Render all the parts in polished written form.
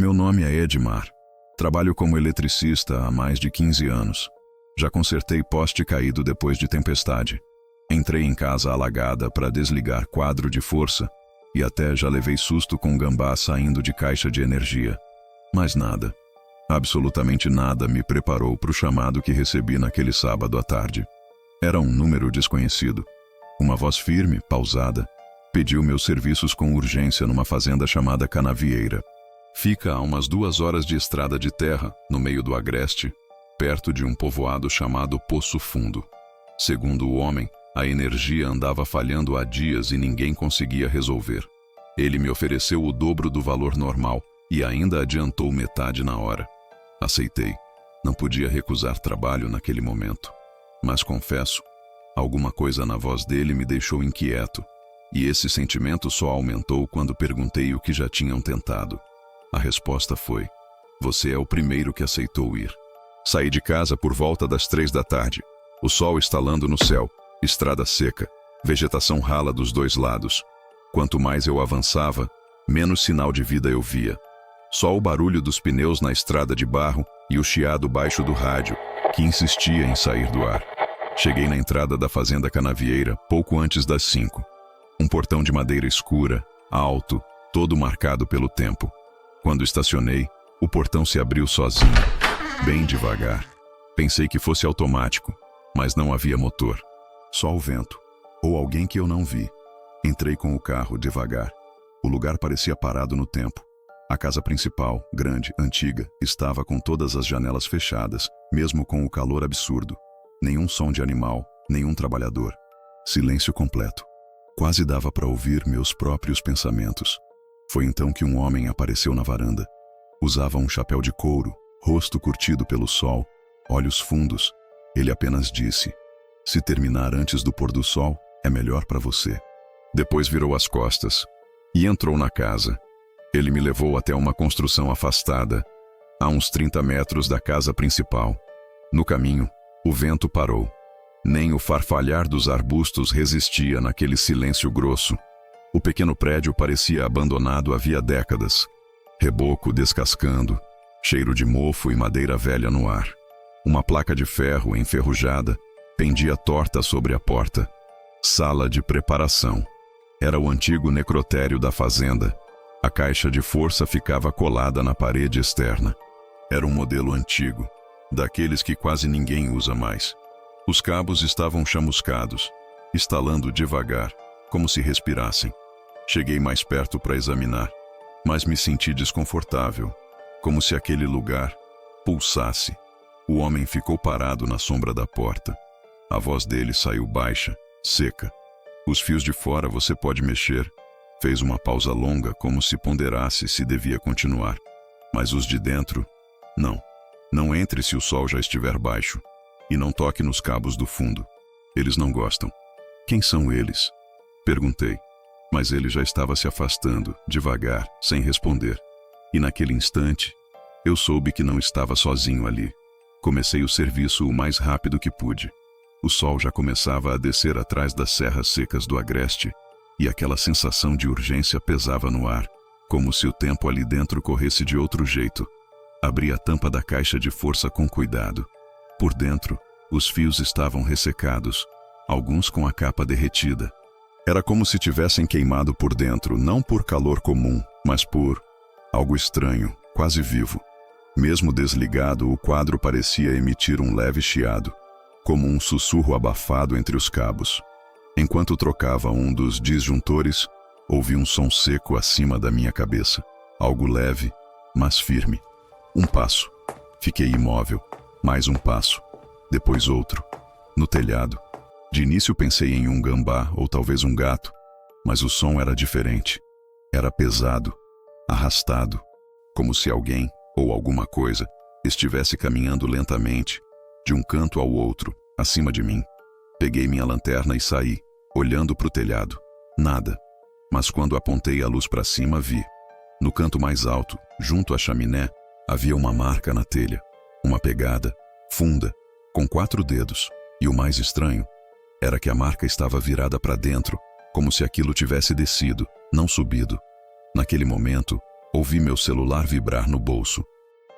Meu nome é Edmar. Trabalho como eletricista há mais de 15 anos. Já consertei poste caído depois de tempestade. Entrei em casa alagada para desligar quadro de força e até já levei susto com gambá saindo de caixa de energia. Mas nada, absolutamente nada me preparou para o chamado que recebi naquele sábado à tarde. Era um número desconhecido. Uma voz firme, pausada, pediu meus serviços com urgência numa fazenda chamada Canavieira. Fica a umas 2 horas de estrada de terra, no meio do agreste, perto de um povoado chamado Poço Fundo. Segundo o homem, a energia andava falhando há dias e ninguém conseguia resolver. Ele me ofereceu o dobro do valor normal e ainda adiantou metade na hora. Aceitei. Não podia recusar trabalho naquele momento. Mas confesso, alguma coisa na voz dele me deixou inquieto, e esse sentimento só aumentou quando perguntei o que já tinham tentado. A resposta foi: você é o primeiro que aceitou ir. Saí de casa por volta das 3 da tarde. O sol estalando no céu, estrada seca, vegetação rala dos 2 lados. Quanto mais eu avançava, menos sinal de vida eu via. Só o barulho dos pneus na estrada de barro e o chiado baixo do rádio, que insistia em sair do ar. Cheguei na entrada da fazenda Canavieira pouco antes das 5. Um portão de madeira escura, alto, todo marcado pelo tempo. Quando estacionei, o portão se abriu sozinho, bem devagar. Pensei que fosse automático, mas não havia motor. Só o vento, ou alguém que eu não vi. Entrei com o carro devagar. O lugar parecia parado no tempo. A casa principal, grande, antiga, estava com todas as janelas fechadas, mesmo com o calor absurdo. Nenhum som de animal, nenhum trabalhador. Silêncio completo. Quase dava para ouvir meus próprios pensamentos. Foi então que um homem apareceu na varanda. Usava um chapéu de couro, rosto curtido pelo sol, olhos fundos. Ele apenas disse: se terminar antes do pôr do sol, é melhor para você. Depois virou as costas e entrou na casa. Ele me levou até uma construção afastada, a uns 30 metros da casa principal. No caminho, o vento parou. Nem o farfalhar dos arbustos resistia naquele silêncio grosso. O pequeno prédio parecia abandonado havia décadas. Reboco descascando, cheiro de mofo e madeira velha no ar. Uma placa de ferro enferrujada pendia torta sobre a porta. Sala de preparação. Era o antigo necrotério da fazenda. A caixa de força ficava colada na parede externa. Era um modelo antigo, daqueles que quase ninguém usa mais. Os cabos estavam chamuscados, estalando devagar, como se respirassem. Cheguei mais perto para examinar, mas me senti desconfortável, como se aquele lugar pulsasse. O homem ficou parado na sombra da porta. A voz dele saiu baixa, seca. Os fios de fora você pode mexer. Fez uma pausa longa, como se ponderasse se devia continuar. Mas os de dentro, não. Não entre se o sol já estiver baixo. E não toque nos cabos do fundo. Eles não gostam. Quem são eles? Perguntei. Mas ele já estava se afastando, devagar, sem responder. E naquele instante, eu soube que não estava sozinho ali. Comecei o serviço o mais rápido que pude. O sol já começava a descer atrás das serras secas do agreste, e aquela sensação de urgência pesava no ar, como se o tempo ali dentro corresse de outro jeito. Abri a tampa da caixa de força com cuidado. Por dentro, os fios estavam ressecados, alguns com a capa derretida. Era como se tivessem queimado por dentro, não por calor comum, mas por algo estranho, quase vivo. Mesmo desligado, o quadro parecia emitir um leve chiado, como um sussurro abafado entre os cabos. Enquanto trocava um dos disjuntores, ouvi um som seco acima da minha cabeça. Algo leve, mas firme. Um passo. Fiquei imóvel. Mais um passo. Depois outro. No telhado. De início pensei em um gambá ou talvez um gato, mas o som era diferente. Era pesado, arrastado, como se alguém, ou alguma coisa, estivesse caminhando lentamente, de um canto ao outro, acima de mim. Peguei minha lanterna e saí, olhando para o telhado. Nada. Mas quando apontei a luz para cima, vi. No canto mais alto, junto à chaminé, havia uma marca na telha. Uma pegada, funda, com 4 dedos. E o mais estranho era que a marca estava virada para dentro, como se aquilo tivesse descido, não subido. Naquele momento, Ouvi meu celular vibrar no bolso.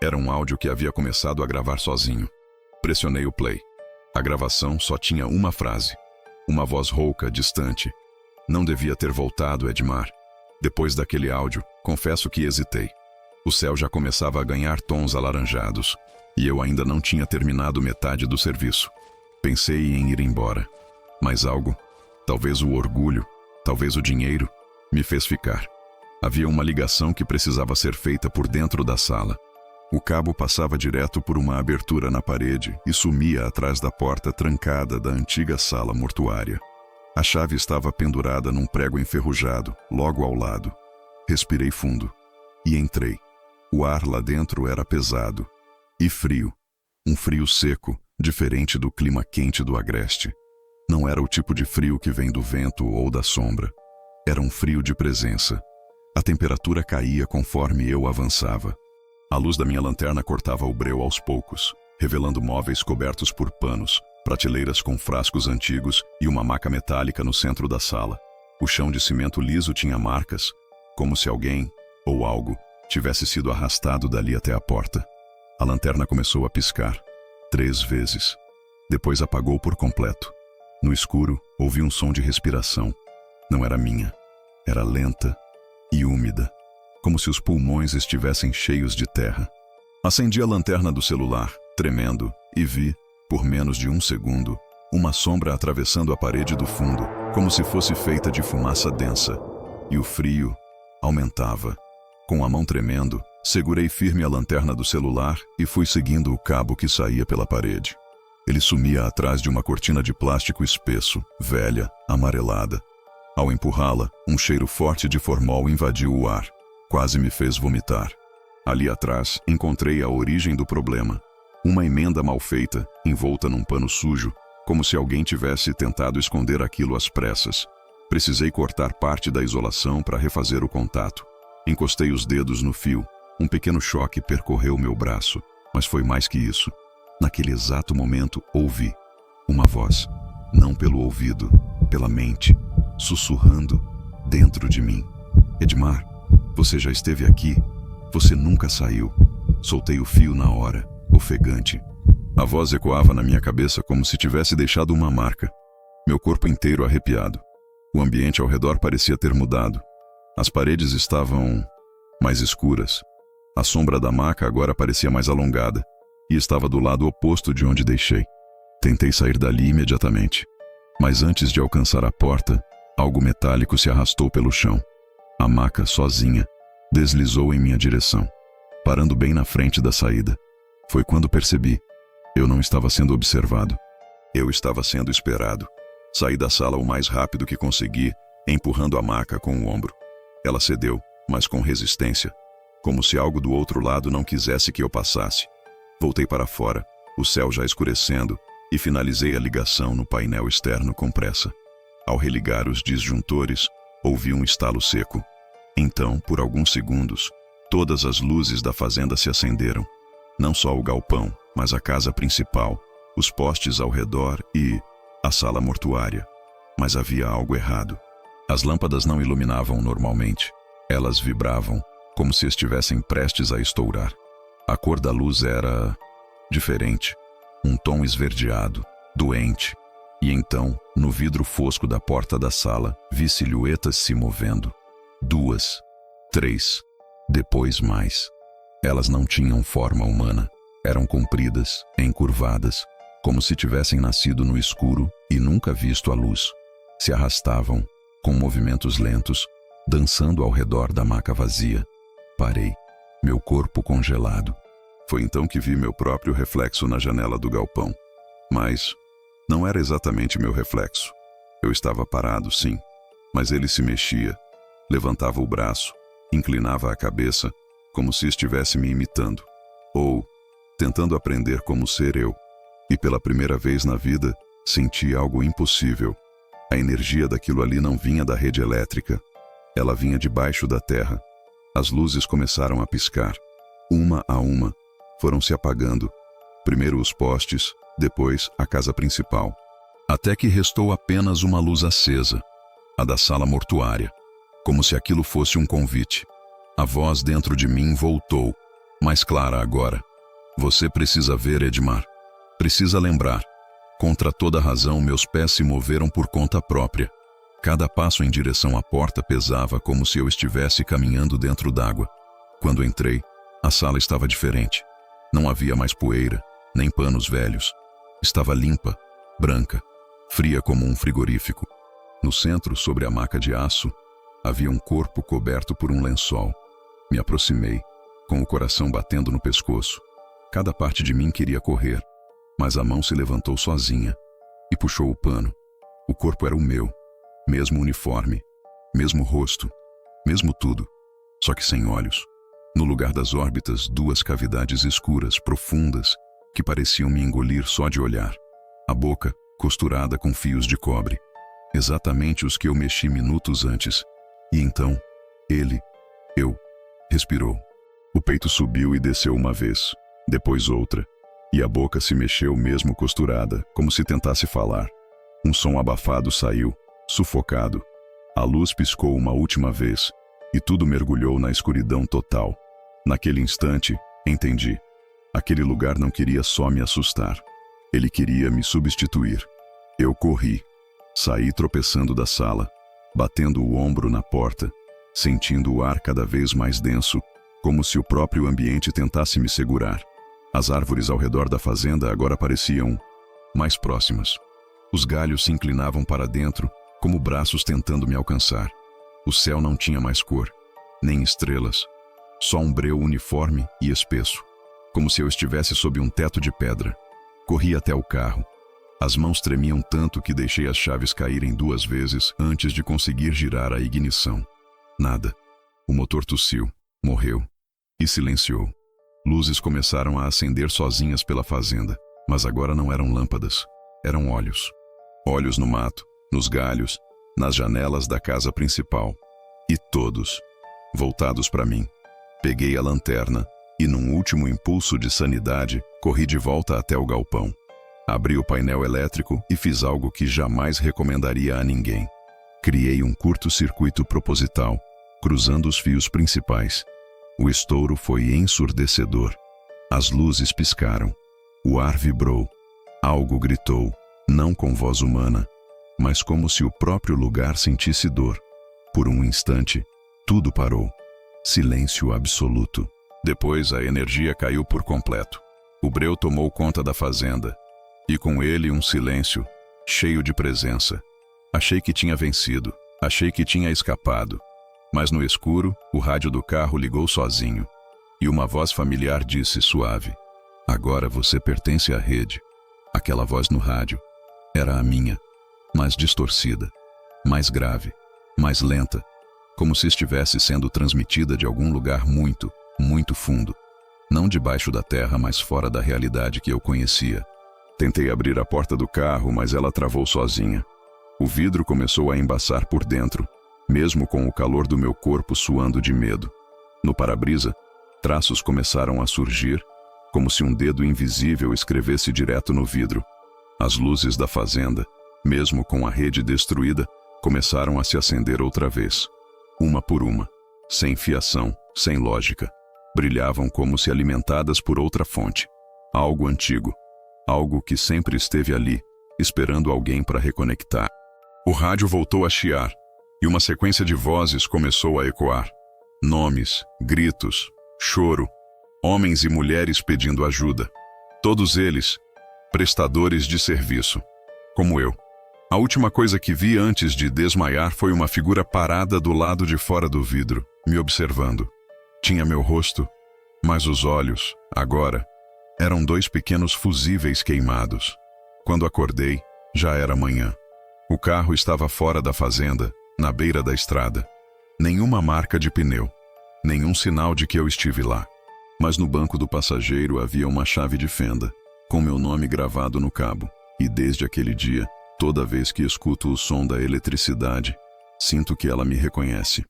Era um áudio que havia começado a gravar sozinho. Pressionei o play. A gravação só tinha uma frase. Uma voz rouca, distante. Não devia ter voltado, Edmar. Depois daquele áudio, confesso que hesitei. O céu já começava a ganhar tons alaranjados, e eu ainda não tinha terminado metade do serviço. Pensei em ir embora. Mas algo, talvez o orgulho, talvez o dinheiro, me fez ficar. Havia uma ligação que precisava ser feita por dentro da sala. O cabo passava direto por uma abertura na parede e sumia atrás da porta trancada da antiga sala mortuária. A chave estava pendurada num prego enferrujado, logo ao lado. Respirei fundo e entrei. O ar lá dentro era pesado e frio. Um frio seco, diferente do clima quente do agreste. Não era o tipo de frio que vem do vento ou da sombra. Era um frio de presença. A temperatura caía conforme eu avançava. A luz da minha lanterna cortava o breu aos poucos, revelando móveis cobertos por panos, prateleiras com frascos antigos e uma maca metálica no centro da sala. O chão de cimento liso tinha marcas, como se alguém, ou algo, tivesse sido arrastado dali até a porta. A lanterna começou a piscar, 3 vezes. Depois apagou por completo. No escuro, ouvi um som de respiração. Não era minha. Era lenta e úmida, como se os pulmões estivessem cheios de terra. Acendi a lanterna do celular, tremendo, e vi, por menos de 1 segundo, uma sombra atravessando a parede do fundo, como se fosse feita de fumaça densa. E o frio aumentava. Com a mão tremendo, segurei firme a lanterna do celular e fui seguindo o cabo que saía pela parede. Ele sumia atrás de uma cortina de plástico espesso, velha, amarelada. Ao empurrá-la, um cheiro forte de formol invadiu o ar. Quase me fez vomitar. Ali atrás, encontrei a origem do problema. Uma emenda mal feita, envolta num pano sujo, como se alguém tivesse tentado esconder aquilo às pressas. Precisei cortar parte da isolação para refazer o contato. Encostei os dedos no fio. Um pequeno choque percorreu meu braço, mas foi mais que isso. Naquele exato momento, ouvi uma voz, não pelo ouvido, pela mente, sussurrando dentro de mim. Edmar, você já esteve aqui. Você nunca saiu. Soltei o fio na hora, ofegante. A voz ecoava na minha cabeça como se tivesse deixado uma marca. Meu corpo inteiro arrepiado. O ambiente ao redor parecia ter mudado. As paredes estavam mais escuras. A sombra da maca agora parecia mais alongada e estava do lado oposto de onde deixei. Tentei sair dali imediatamente, mas antes de alcançar a porta, algo metálico se arrastou pelo chão. A maca, sozinha, deslizou em minha direção, parando bem na frente da saída. Foi quando percebi. Eu não estava sendo observado. Eu estava sendo esperado. Saí da sala o mais rápido que consegui, empurrando a maca com o ombro. Ela cedeu, mas com resistência, como se algo do outro lado não quisesse que eu passasse. Voltei para fora, o céu já escurecendo, e finalizei a ligação no painel externo com pressa. Ao religar os disjuntores, ouvi um estalo seco. Então, por alguns segundos, todas as luzes da fazenda se acenderam. Não só o galpão, mas a casa principal, os postes ao redor e a sala mortuária. Mas havia algo errado. As lâmpadas não iluminavam normalmente. Elas vibravam, como se estivessem prestes a estourar. A cor da luz era diferente, um tom esverdeado, doente. E então, no vidro fosco da porta da sala, vi silhuetas se movendo. 2, 3, depois mais. Elas não tinham forma humana. Eram compridas, encurvadas, como se tivessem nascido no escuro e nunca visto a luz. Se arrastavam, com movimentos lentos, dançando ao redor da maca vazia. Parei, meu corpo congelado. Foi então que vi meu próprio reflexo na janela do galpão. Mas não era exatamente meu reflexo. Eu estava parado, sim, mas ele se mexia, levantava o braço, inclinava a cabeça, como se estivesse me imitando, ou tentando aprender como ser eu. E pela primeira vez na vida, senti algo impossível. A energia daquilo ali não vinha da rede elétrica. Ela vinha debaixo da terra. As luzes começaram a piscar. Uma a uma, foram se apagando. Primeiro os postes, depois a casa principal. Até que restou apenas uma luz acesa, a da sala mortuária, como se aquilo fosse um convite. A voz dentro de mim voltou, mais clara agora. Você precisa ver, Edmar. Precisa lembrar. Contra toda razão, meus pés se moveram por conta própria. Cada passo em direção à porta pesava como se eu estivesse caminhando dentro d'água. Quando entrei, a sala estava diferente. Não havia mais poeira, nem panos velhos. Estava limpa, branca, fria como um frigorífico. No centro, sobre a maca de aço, havia um corpo coberto por um lençol. Me aproximei, com o coração batendo no pescoço. Cada parte de mim queria correr, mas a mão se levantou sozinha e puxou o pano. O corpo era o meu, mesmo uniforme, mesmo rosto, mesmo tudo, só que sem olhos. No lugar das órbitas, duas cavidades escuras, profundas, que pareciam me engolir só de olhar. A boca, costurada com fios de cobre. Exatamente os que eu mexi minutos antes. E então, eu, respirou. O peito subiu e desceu uma vez, depois outra, e a boca se mexeu mesmo costurada, como se tentasse falar. Um som abafado saiu, sufocado. A luz piscou uma última vez, e tudo mergulhou na escuridão total. Naquele instante, entendi. Aquele lugar não queria só me assustar. Ele queria me substituir. Eu corri. Saí tropeçando da sala, batendo o ombro na porta, sentindo o ar cada vez mais denso, como se o próprio ambiente tentasse me segurar. As árvores ao redor da fazenda agora pareciam mais próximas. Os galhos se inclinavam para dentro, como braços tentando me alcançar. O céu não tinha mais cor, nem estrelas, só um breu uniforme e espesso, como se eu estivesse sob um teto de pedra. Corri até o carro. As mãos tremiam tanto que deixei as chaves caírem 2 vezes antes de conseguir girar a ignição. Nada. O motor tossiu, morreu e silenciou. Luzes começaram a acender sozinhas pela fazenda, mas agora não eram lâmpadas, eram olhos. Olhos no mato, nos galhos, nas janelas da casa principal. E todos, voltados para mim. Peguei a lanterna e, num último impulso de sanidade, corri de volta até o galpão. Abri o painel elétrico e fiz algo que jamais recomendaria a ninguém. Criei um curto-circuito proposital, cruzando os fios principais. O estouro foi ensurdecedor. As luzes piscaram. O ar vibrou. Algo gritou, não com voz humana, mas como se o próprio lugar sentisse dor. Por um instante, tudo parou. Silêncio absoluto. Depois a energia caiu por completo. O breu tomou conta da fazenda. E com ele um silêncio, cheio de presença. Achei que tinha vencido, achei que tinha escapado. Mas no escuro, o rádio do carro ligou sozinho. E uma voz familiar disse suave: "Agora você pertence à rede." Aquela voz no rádio era a minha, mais distorcida, mais grave, mais lenta, como se estivesse sendo transmitida de algum lugar muito, muito fundo. Não debaixo da terra, mas fora da realidade que eu conhecia. Tentei abrir a porta do carro, mas ela travou sozinha. O vidro começou a embaçar por dentro, mesmo com o calor do meu corpo suando de medo. No para-brisa, traços começaram a surgir, como se um dedo invisível escrevesse direto no vidro. As luzes da fazenda, mesmo com a rede destruída, começaram a se acender outra vez. Uma por uma, sem fiação, sem lógica. Brilhavam como se alimentadas por outra fonte. Algo antigo. Algo que sempre esteve ali, esperando alguém para reconectar. O rádio voltou a chiar, e uma sequência de vozes começou a ecoar. Nomes, gritos, choro, homens e mulheres pedindo ajuda. Todos eles, prestadores de serviço, como eu. A última coisa que vi antes de desmaiar foi uma figura parada do lado de fora do vidro, me observando. Tinha meu rosto, mas os olhos, agora, eram 2 pequenos fusíveis queimados. Quando acordei, já era manhã. O carro estava fora da fazenda, na beira da estrada. Nenhuma marca de pneu, nenhum sinal de que eu estive lá. Mas no banco do passageiro havia uma chave de fenda, com meu nome gravado no cabo. E desde aquele dia, toda vez que escuto o som da eletricidade, sinto que ela me reconhece.